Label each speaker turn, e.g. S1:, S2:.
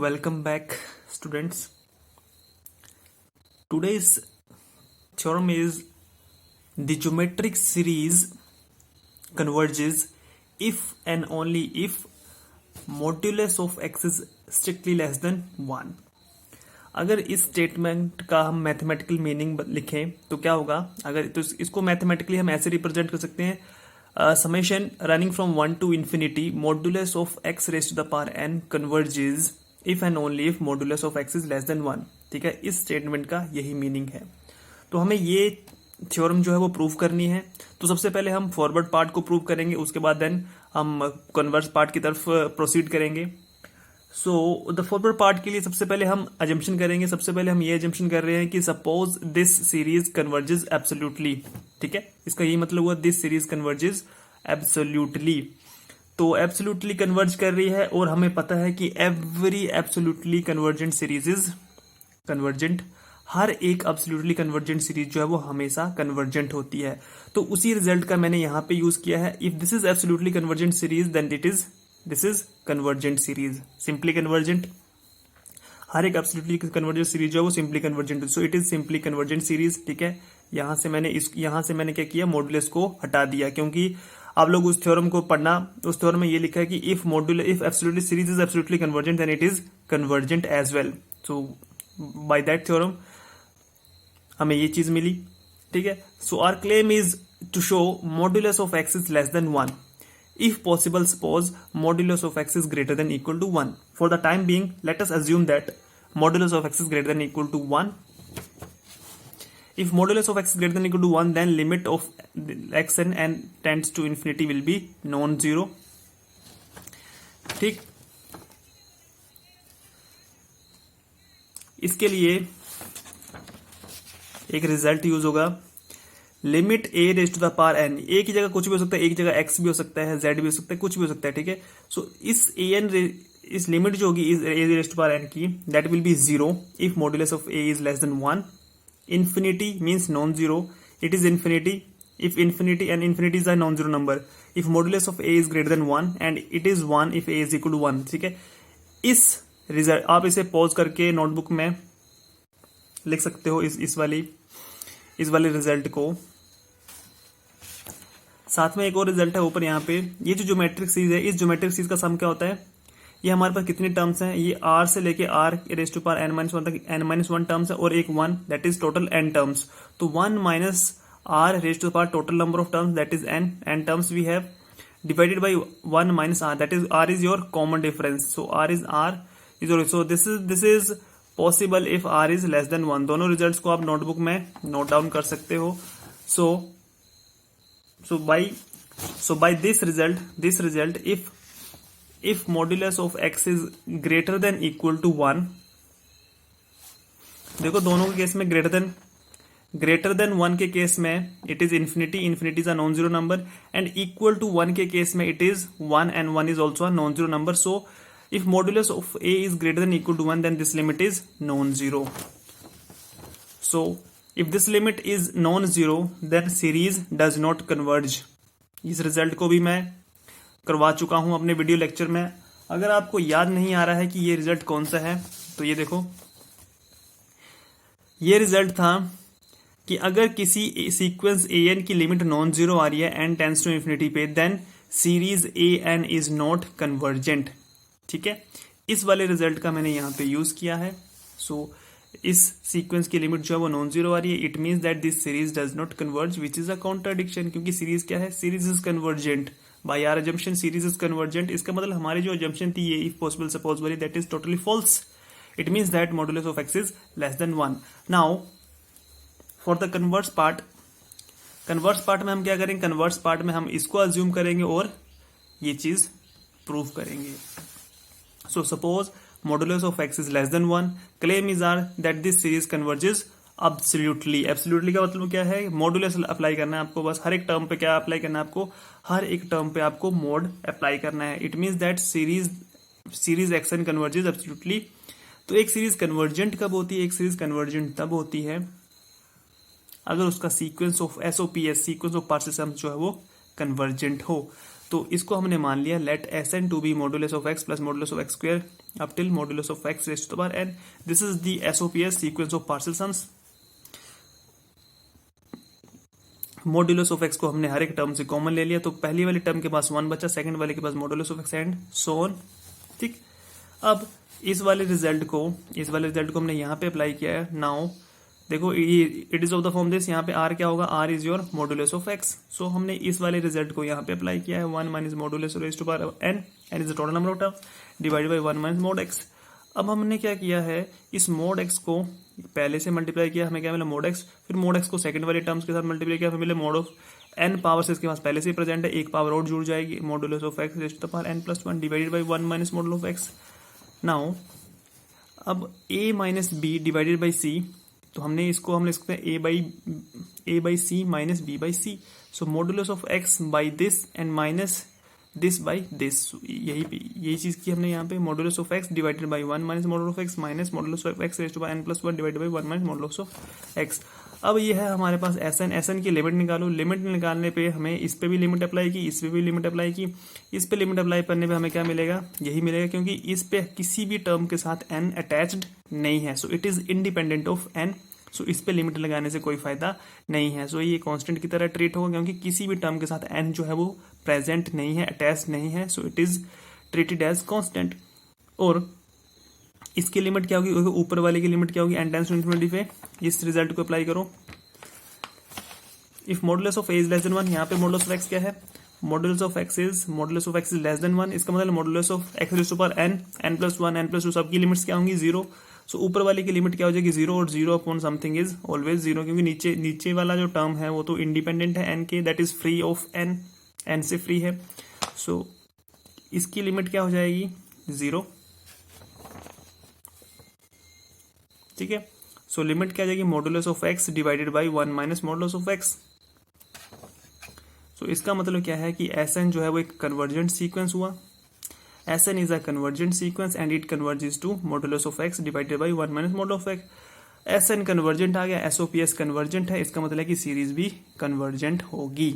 S1: Welcome back, students. Today's theorem is the geometric series converges if and only if modulus of x is strictly less than 1. अगर इस statement का हम mathematical meaning लिखें तो क्या होगा? अगर तो इसको मैथमेटिकली हम ऐसे रिप्रेजेंट कर सकते हैं, summation running from 1 to infinity modulus of x raise to the power n converges if and only if modulus of x is less than 1. ठीक है, इस स्टेटमेंट का यही मीनिंग है. तो हमें ये थ्योरम जो है वो प्रूव करनी है. तो सबसे पहले हम फॉरवर्ड पार्ट को प्रूव करेंगे, उसके बाद देन हम कन्वर्स पार्ट की तरफ प्रोसीड करेंगे. सो द फॉरवर्ड पार्ट के लिए सबसे पहले हम अजम्पशन करेंगे. सबसे पहले हम ये अजम्पशन कर रहे हैं कि suppose this series converges absolutely. ठीक है, इसका यही मतलब हुआ दिस सीरीज कन्वर्जेस एब्सोल्युटली. तो एब्सोल्युटली कन्वर्ज कर रही है और हमें पता है कि every absolutely convergent series is convergent. हर एक एब्सोल्युटली कन्वर्जेंट सीरीज जो है वो हमेशा कन्वर्जेंट होती है. तो उसी रिजल्ट का मैंने यहां पे यूज किया है. If this is absolutely convergent series then this is convergent series, simply convergent. हर एक एब्सोल्युटली कन्वर्जेंट सीरीज जो है वो simply convergent, so it is simply convergent series. ठीक है, यहां से मैंने क्या किया, मॉडुलस को हटा दिया, क्योंकि आप लोग उस थ्योरम को पढ़ना. उस थ्योरम में ये लिखा है कि if absolutely series is absolutely convergent then it is convergent as well. So by that theorem हमें ये चीज मिली. ठीक है, so our claim is to show modulus of x is less than 1. If possible, suppose modulus of x is greater than equal to 1. For the time being, let us assume that modulus of x is greater than equal to 1. If modulus of x is greater than equal to 1, then limit of x and tends to infinity will be non-zero. ठीक, इसके लिए एक result use होगा, limit a raise to the power n. A की जगह कुछ भी हो सकता है, एक जगह एक्स भी हो सकता है, जेड भी हो सकता है, कुछ भी हो सकता है. ठीक है, सो इस लिमिट जो होगी ए रेज टू पावर एन की, that will be 0 if modulus of A is less than 1. Infinity means non zero, it is infinity if infinity and infinity is a non-zero number. if modulus of a is greater than 1 and it is 1 if a is equal to 1. ठीक है, इस result आप इसे pause करके notebook में लिख सकते हो, इस वाले रिजल्ट को. साथ में एक और रिजल्ट है ऊपर यहाँ पे. ये जो ज्योमेट्रिक सीरीज है, इस ज्योमेट्रिक सीरीज का सम क्या होता है? ये हमारे पास कितनी टर्म्स हैं? ये r से लेके r raise to power n-1 तक n-1 टर्म्स है और एक 1, that is total n terms. तो 1 minus r raise to power total number of terms, that is n terms we have, divided by 1 minus r, that is r is your common difference. So r is your, so this is possible if r is less than 1. दोनों results को आप notebook में note down कर सकते हो. So by this result, if modulus of x is greater than equal to 1, देखो दोनों के केस में greater than 1 के केस में it is infinity is a non-zero number, and equal to 1 के केस में it is 1 and 1 is also a non-zero number. So if modulus of a is greater than equal to 1, then this limit is non-zero. So if this limit is non-zero, then series does not converge. इस result को भी मैं करवा चुका हूं अपने video lecture में. अगर आपको याद नहीं आ रहा है कि ये रिजल्ट कौन सा है, तो ये देखो, ये रिजल्ट था कि अगर किसी सीक्वेंस ए एन की लिमिट नॉन जीरो आ रही है एन टेंस टू इन्फिनिटी पे, then series a n is not convergent. ठीक है, इस वाले रिजल्ट का मैंने यहाँ पे यूज किया है. सो इस सीक्वेंस की लिमिट जो है वो नॉन जीरो आ रही है. It means that this series does not converge, which is a contradiction, क्योंकि सीरीज क्या है? Series is convergent. By our assumption series is convergent. इसका मतलब हमारी जो अजम्पशन थी ये इफ पॉसिबल सपोज वाली, that is totally false. It means that modulus of x is less than 1. Now for the converse part में हम क्या करेंगे? कन्वर्स पार्ट में हम इसको अज्यूम करेंगे और ये चीज प्रूव करेंगे. So suppose modulus of x is less than 1. claim is that this series converges absolutely. absolutely का मतलब क्या है? मॉडुलस अप्लाई करना है आपको, बस हर एक टर्म पे क्या अप्लाई करना है आपको? हर एक टर्म पे आपको मोड अप्लाई करना है. It means that series action converges absolutely. तो एक सीरीज कन्वर्जेंट कब होती है? एक सीरीज कन्वर्जेंट तब होती है अगर उसका sequence of SOPs, sequence of purchase जो है वो कन्वर्जेंट हो. तो इसको हमने मान लिया let S n to be modulus of x plus modulus of x square up till modulus of x raise to the power n. This is the SOPS sequence of partial sums. Modulus of x को हमने हर एक term से common ले लिया, तो पहली वाली term के पास 1 बचा, सेकंड वाले के पास modulus of x and so on. ठीक, अब इस वाले रिजल्ट को हमने यहाँ पे अप्लाई किया है। नाउ देखो it is of the form this, यहाँ पे आर क्या होगा, r is your modulus of x. So हमने इस वाले रिजल्ट को यहाँ पे अप्लाई किया है, 1 minus modulus raise to power n, n is the total number of terms divided by 1 minus mod x. अब हमने क्या किया है, इस मॉड एक्स को पहले से मल्टीप्लाई किया, हमें क्या मिला मॉड एक्स, फिर मॉड एक्स को सेकंड वाले टर्म्स के साथ मल्टीप्लाई किया, फिर मिले मॉड ऑफ एन पावर से इसके पास पहले से ही प्रेजेंट है, एक पावर और जुड़ जाएगी, modulus of x raise to the power n plus 1 divided by 1 minus modulus of x. Now अब a minus b divided by c, तो हमने लिख सकते हैं a by c minus b by c. So modulus of x by this and minus this by this, यही चीज की हमने यहाँ पे modulus of x divided by 1 minus modulus of x minus modulus of x raise to power n plus 1 divided by 1 minus modulus of x। अब ये है हमारे पास एस एन की लिमिट निकालो। लिमिट निकालने पे हमें इस पे भी लिमिट अप्लाई की, इस पे भी लिमिट अप्लाई की, इस पे लिमिट अप्लाई करने पे हमें क्या मिलेगा, यही मिलेगा, क्योंकि इस पे किसी भी टर्म के साथ n अटैच्ड नहीं है। So it is independent of n। सो इस पे लिमिट लगाने से कोई फायदा नहीं है। सो ये कांस्टेंट की तरह ट्रीट होगा, क्योंकि किसी भी टर्म के साथ n जो है वो प्रेजेंट नहीं है, अटैच्ड नहीं है। So it is treated as constant. और इसकी लिमिट क्या होगी, ऊपर वाले की लिमिट क्या होगी, n टेंड्स टू इन्फिनिटी पे इस रिजल्ट को अप्लाई करो। If modulus of a is less than 1, यहाँ पे मॉडुलस ऑफ x क्या है, modulus of x is less than 1, इसका मतलब modulus of x raise to power n, n plus 1, n plus 2 सबकी लिमिट्स क्या होंगी 0। सो ऊपर वाले की लिमिट क्या हो जाएगी 0, और 0 अपॉन समथिंग इज ऑलवेज 0, क्योंकि नीचे वाला जो टर्म है वो तो इंडिपेंडेंट है n के, that is free of n से फ्री है। सो इसकी लिमिट क्या हो जाएगी 0। ठीक है, सो लिमिट क्या आ जाएगी, modulus of x divided by 1 minus modulus of x। सो इसका मतलब क्या है कि Sn जो है वो एक कन्वर्जेंट सीक्वेंस हुआ। Sn is a convergent sequence and it converges to modulus of x divided by 1 minus modulus of x। Sn convergent आ गया, SOPS कन्वर्जेंट है, इसका मतलब है कि सीरीज भी कन्वर्जेंट होगी।